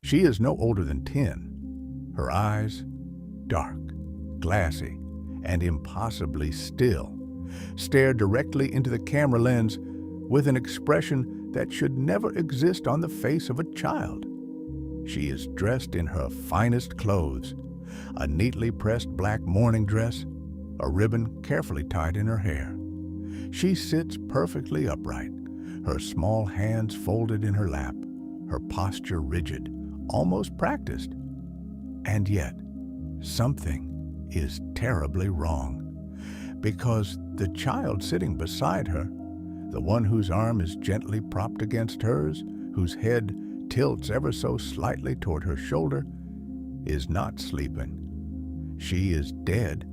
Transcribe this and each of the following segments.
She is no older than 10. Her eyes, dark, glassy, and impossibly still, stare directly into the camera lens with an expression that should never exist on the face of a child. She is dressed in her finest clothes, a neatly pressed black mourning dress, a ribbon carefully tied in her hair. She sits perfectly upright, her small hands folded in her lap, her posture rigid, almost practiced. And yet, something is terribly wrong, because the child sitting beside her, the one whose arm is gently propped against hers, whose head tilts ever so slightly toward her shoulder, is not sleeping. She is dead,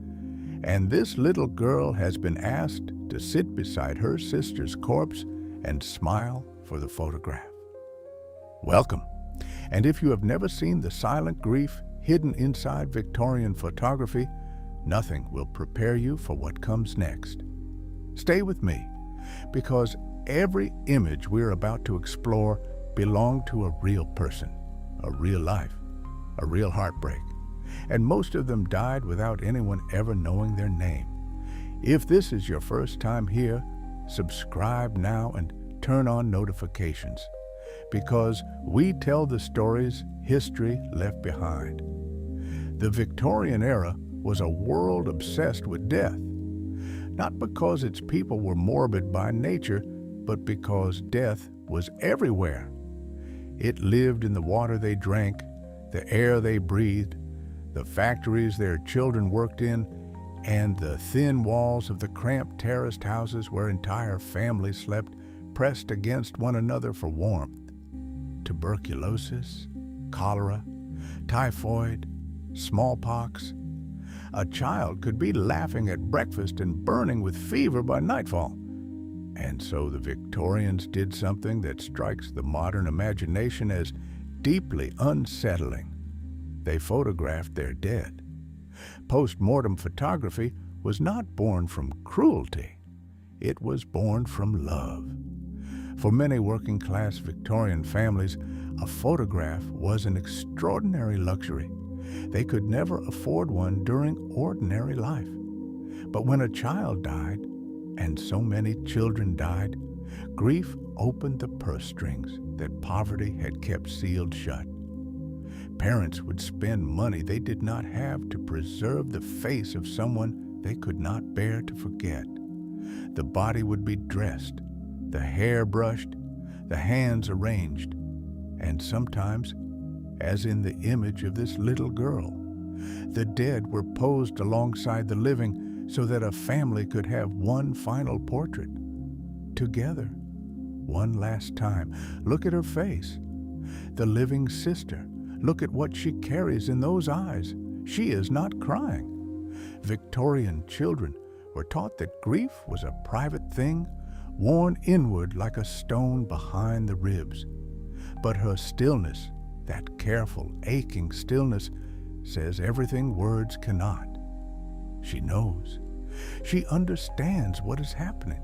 and this little girl has been asked to sit beside her sister's corpse and smile for the photograph. Welcome, and if you have never seen the silent grief hidden inside Victorian photography, nothing will prepare you for what comes next. Stay with me, because every image we're about to explore belonged to a real person, a real life, a real heartbreak, and most of them died without anyone ever knowing their name. If this is your first time here, subscribe now and turn on notifications, because we tell the stories history left behind. The Victorian era was a world obsessed with death, not because its people were morbid by nature, but because death was everywhere. It lived in the water they drank, the air they breathed, the factories their children worked in, and the thin walls of the cramped terraced houses where entire families slept pressed against one another for warmth. Tuberculosis, cholera, typhoid, smallpox. A child could be laughing at breakfast and burning with fever by nightfall. And so the Victorians did something that strikes the modern imagination as deeply unsettling. They photographed their dead. Post-mortem photography was not born from cruelty. It was born from love. For many working-class Victorian families, a photograph was an extraordinary luxury. They could never afford one during ordinary life. But when a child died, and so many children died, grief opened the purse strings that poverty had kept sealed shut. Parents would spend money they did not have to preserve the face of someone they could not bear to forget. The body would be dressed, the hair brushed, the hands arranged, and sometimes, as in the image of this little girl, the dead were posed alongside the living so that a family could have one final portrait. Together, one last time. Look at her face. The living sister. Look at what she carries in those eyes. She is not crying. Victorian children were taught that grief was a private thing, worn inward like a stone behind the ribs. But her stillness, that careful, aching stillness, says everything words cannot. She knows. She understands what is happening,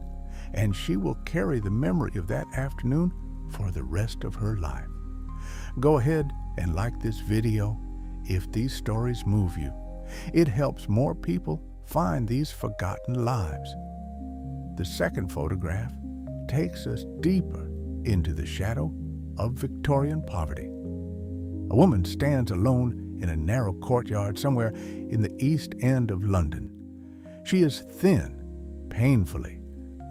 and she will carry the memory of that afternoon for the rest of her life. Go ahead and like this video if these stories move you. It helps more people find these forgotten lives. The second photograph takes us deeper into the shadow of Victorian poverty. A woman stands alone in a narrow courtyard somewhere in the East End of London. She is thin, painfully,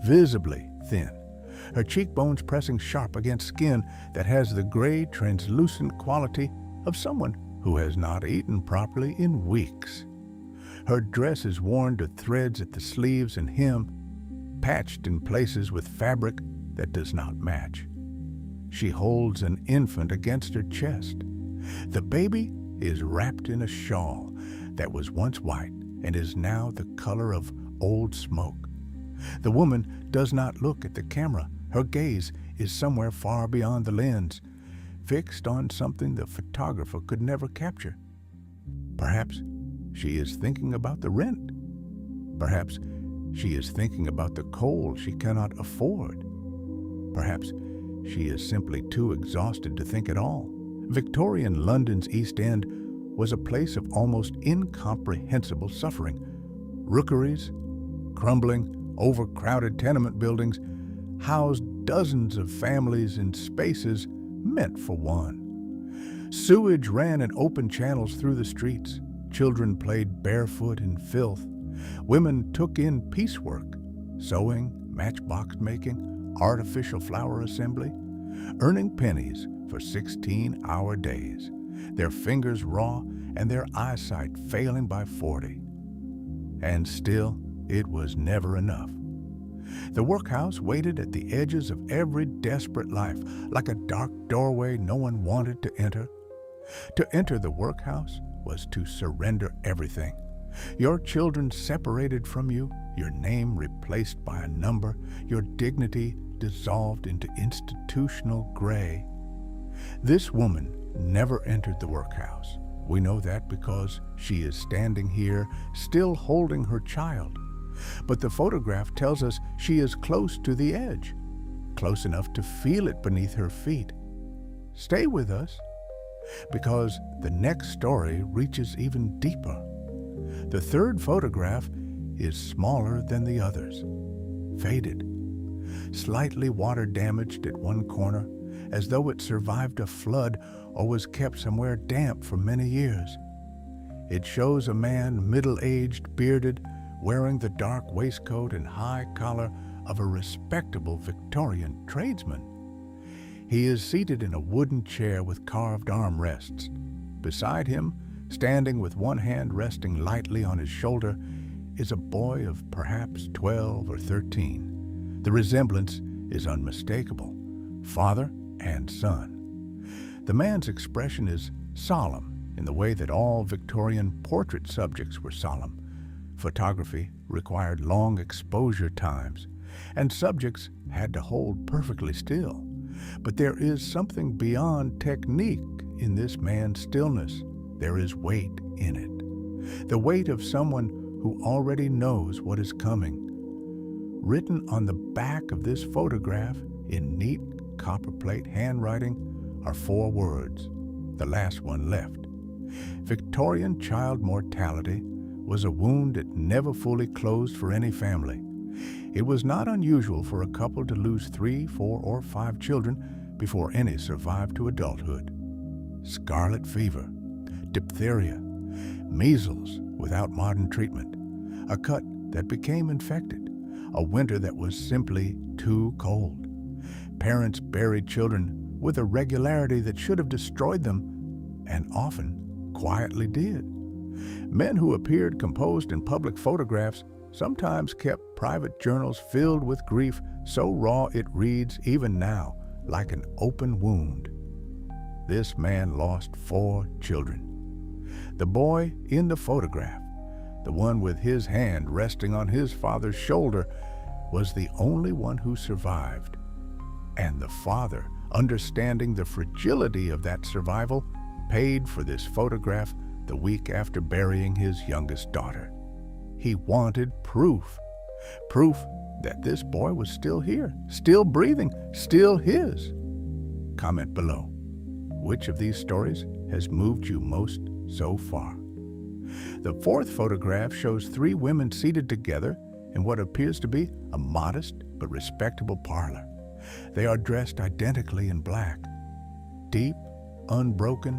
visibly thin, her cheekbones pressing sharp against skin that has the gray, translucent quality of someone who has not eaten properly in weeks. Her dress is worn to threads at the sleeves and hem, patched in places with fabric that does not match. She holds an infant against her chest. The baby is wrapped in a shawl that was once white and is now the color of old smoke. The woman does not look at the camera. Her gaze is somewhere far beyond the lens, fixed on something the photographer could never capture. Perhaps she is thinking about the rent. Perhaps she is thinking about the coal she cannot afford. Perhaps she is simply too exhausted to think at all, Victorian London's East End was a place of almost incomprehensible suffering. Rookeries, crumbling, overcrowded tenement buildings housed dozens of families in spaces meant for one. Sewage ran in open channels through the streets. Children played barefoot in filth. Women took in piecework, sewing, matchbox making, artificial flower assembly, earning pennies for 16-hour days, their fingers raw and their eyesight failing by 40. And still, it was never enough. The workhouse waited at the edges of every desperate life, like a dark doorway no one wanted to enter. To enter the workhouse was to surrender everything. Your children separated from you, your name replaced by a number, your dignity dissolved into institutional gray. This woman never entered the workhouse. We know that because she is standing here, still holding her child. But the photograph tells us she is close to the edge, close enough to feel it beneath her feet. Stay with us, because the next story reaches even deeper. The third photograph is smaller than the others, faded, slightly water damaged at one corner, as though it survived a flood or was kept somewhere damp for many years. It shows a man middle-aged, bearded, wearing the dark waistcoat and high collar of a respectable Victorian tradesman. He is seated in a wooden chair with carved armrests. Beside him, standing with one hand resting lightly on his shoulder, is a boy of perhaps 12 or 13. The resemblance is unmistakable, father and son. The man's expression is solemn in the way that all Victorian portrait subjects were solemn. Photography required long exposure times, and subjects had to hold perfectly still. But there is something beyond technique in this man's stillness. There is weight in it, the weight of someone who already knows what is coming. Written on the back of this photograph in neat copperplate handwriting are 4 words, the last one left. Victorian child mortality was a wound that never fully closed for any family. It was not unusual for a couple to lose 3, 4, or 5 children before any survived to adulthood. Scarlet fever, diphtheria, measles without modern treatment, a cut that became infected, a winter that was simply too cold. Parents buried children with a regularity that should have destroyed them, and often quietly did. Men who appeared composed in public photographs sometimes kept private journals filled with grief so raw it reads, even now, like an open wound. This man lost 4 children. The boy in the photograph, the one with his hand resting on his father's shoulder, was the only one who survived. And the father, understanding the fragility of that survival, paid for this photograph the week after burying his youngest daughter. He wanted proof that this boy was still here, still breathing, still his. Comment below. Which of these stories has moved you most so far? The 4th photograph shows 3 women seated together in what appears to be a modest but respectable parlor. They are dressed identically in black. Deep, unbroken,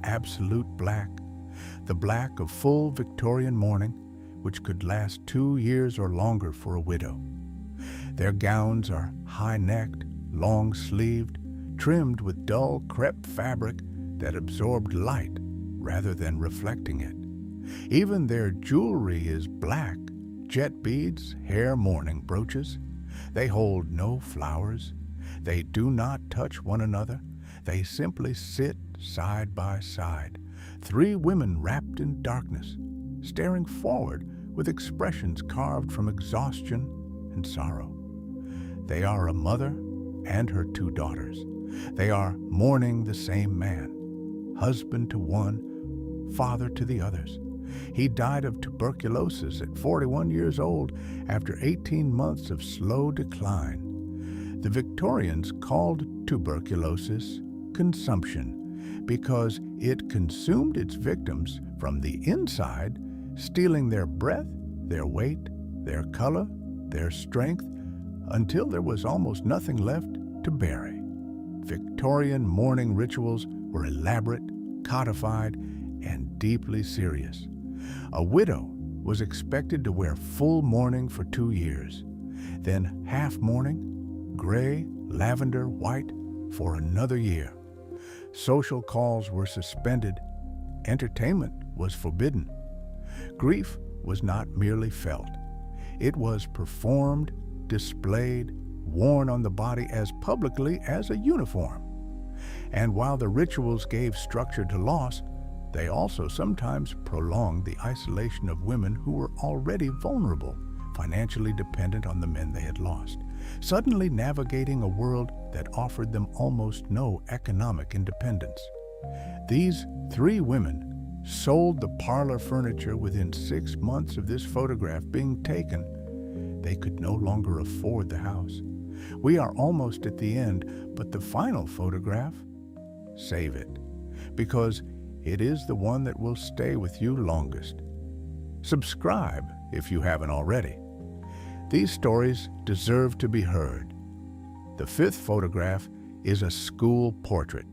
absolute black. The black of full Victorian mourning, which could last 2 years or longer for a widow. Their gowns are high-necked, long-sleeved, trimmed with dull crepe fabric that absorbed light rather than reflecting it. Even their jewelry is black, jet beads, hair mourning brooches. They hold no flowers. They do not touch one another. They simply sit side by side, 3 women wrapped in darkness, staring forward with expressions carved from exhaustion and sorrow. They are a mother and her 2 daughters. They are mourning the same man, husband to one, father to the others. He died of tuberculosis at 41 years old after 18 months of slow decline. The Victorians called tuberculosis consumption because it consumed its victims from the inside, stealing their breath, their weight, their color, their strength, until there was almost nothing left to bury. Victorian mourning rituals were elaborate, codified, and deeply serious. A widow was expected to wear full mourning for 2 years, then half mourning, gray, lavender, white, for another year. Social calls were suspended. Entertainment was forbidden. Grief was not merely felt. It was performed, displayed, worn on the body as publicly as a uniform. And while the rituals gave structure to loss, they also sometimes prolonged the isolation of women who were already vulnerable, financially dependent on the men they had lost, suddenly navigating a world that offered them almost no economic independence. These 3 women sold the parlor furniture within 6 months of this photograph being taken. They could no longer afford the house. We are almost at the end, but the final photograph, save it, because it is the one that will stay with you longest. Subscribe if you haven't already. These stories deserve to be heard. The 5th photograph is a school portrait.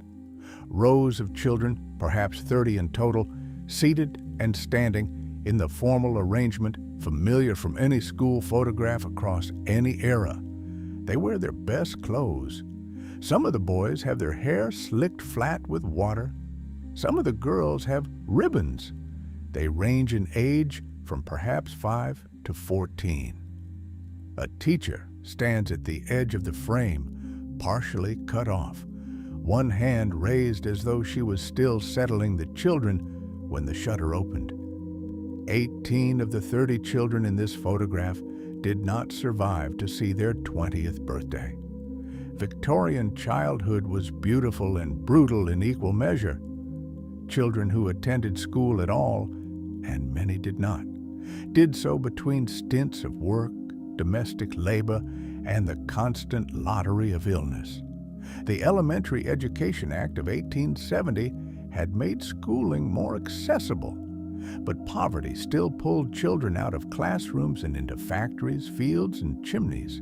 Rows of children, perhaps 30 in total, seated and standing in the formal arrangement familiar from any school photograph across any era. They wear their best clothes. Some of the boys have their hair slicked flat with water. Some of the girls have ribbons. They range in age from perhaps 5 to 14. A teacher stands at the edge of the frame, partially cut off, one hand raised as though she was still settling the children when the shutter opened. 18 of the 30 children in this photograph did not survive to see their 20th birthday. Victorian childhood was beautiful and brutal in equal measure. Children who attended school at all, and many did not, did so between stints of work, domestic labor, and the constant lottery of illness. The Elementary Education Act of 1870 had made schooling more accessible, but poverty still pulled children out of classrooms and into factories, fields, and chimneys.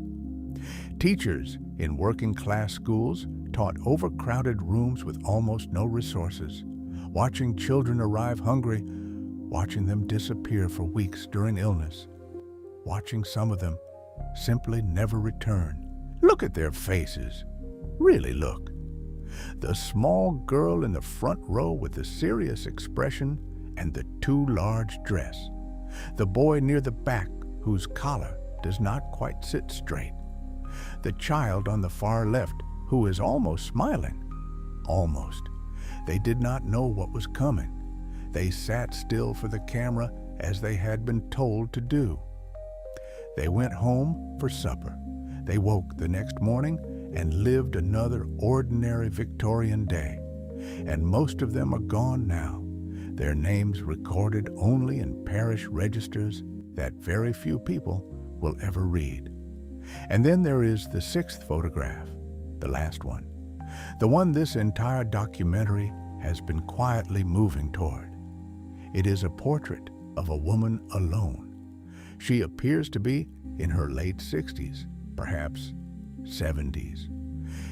Teachers in working-class schools taught overcrowded rooms with almost no resources, watching children arrive hungry, watching them disappear for weeks during illness, watching some of them simply never return. Look at their faces. Really look. The small girl in the front row with the serious expression and the too large dress. The boy near the back whose collar does not quite sit straight. The child on the far left who is almost smiling. Almost. They did not know what was coming. They sat still for the camera as they had been told to do. They went home for supper. They woke the next morning and lived another ordinary Victorian day. And most of them are gone now, their names recorded only in parish registers that very few people will ever read. And then there is the 6th photograph, the last one, the one this entire documentary has been quietly moving toward. It is a portrait of a woman alone. She appears to be in her late 60s, perhaps 70s.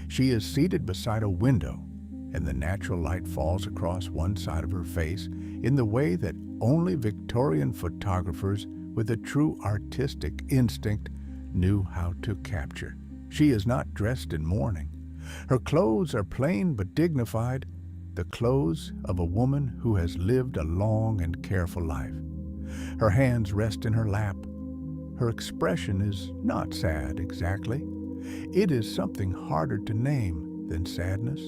She is seated beside a window, and the natural light falls across one side of her face in the way that only Victorian photographers with a true artistic instinct knew how to capture. She is not dressed in mourning. Her clothes are plain but dignified, the clothes of a woman who has lived a long and careful life. Her hands rest in her lap. Her expression is not sad exactly. It is something harder to name than sadness.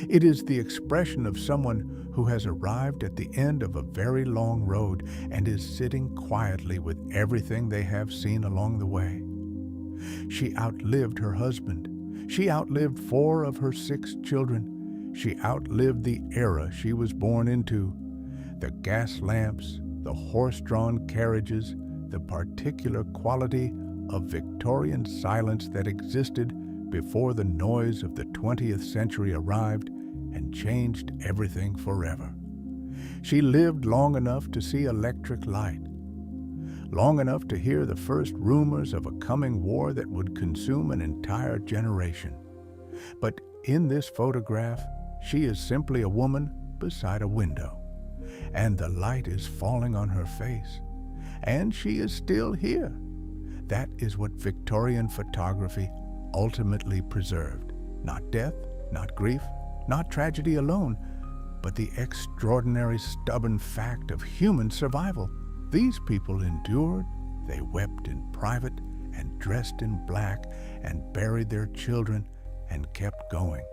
It is the expression of someone who has arrived at the end of a very long road and is sitting quietly with everything they have seen along the way. She outlived her husband. She outlived 4 of her 6 children. She outlived the era she was born into. The gas lamps, the horse-drawn carriages, the particular quality of Victorian silence that existed before the noise of the 20th century arrived and had changed everything forever. She lived long enough to see electric light, long enough to hear the first rumors of a coming war that would consume an entire generation. But in this photograph, she is simply a woman beside a window, and the light is falling on her face, and she is still here. That is what Victorian photography ultimately preserved. Not death, not grief, not tragedy alone, but the extraordinary, stubborn fact of human survival. These people endured, they wept in private and dressed in black and buried their children and kept going.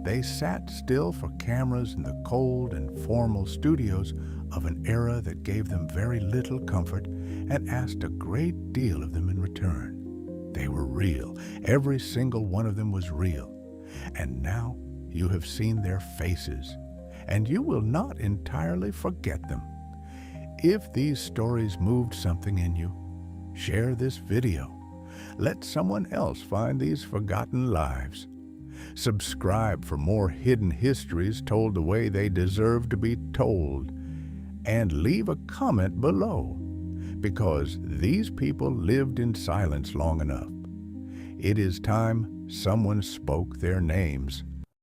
They sat still for cameras in the cold and formal studios of an era that gave them very little comfort and asked a great deal of them in return. They were real. Every single one of them was real. And now you have seen their faces, and you will not entirely forget them. If these stories moved something in you, share this video. Let someone else find these forgotten lives. Subscribe for more hidden histories told the way they deserve to be told. And leave a comment below, because these people lived in silence long enough. It is time someone spoke their names.